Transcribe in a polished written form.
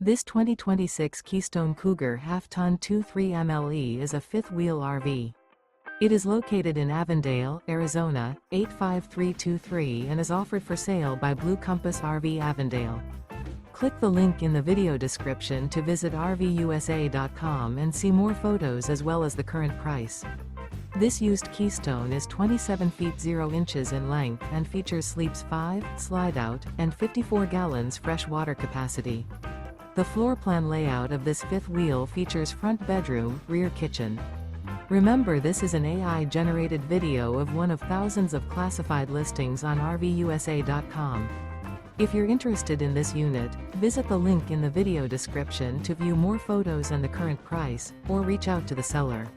This 2026 Keystone Cougar Half-Ton 23 MLE is a fifth-wheel RV. It is located in Avondale, Arizona, 85323 and is offered for sale by Blue Compass RV Avondale. Click the link in the video description to visit RVUSA.com and see more photos as well as the current price. This used Keystone is 27 feet 0 inches in length and features sleeps 5, slide-out, and 54 gallons fresh water capacity. The floor plan layout of this fifth wheel features front bedroom, rear kitchen. Remember, this is an AI-generated video of one of thousands of classified listings on RVUSA.com. If you're interested in this unit, visit the link in the video description to view more photos and the current price, or reach out to the seller.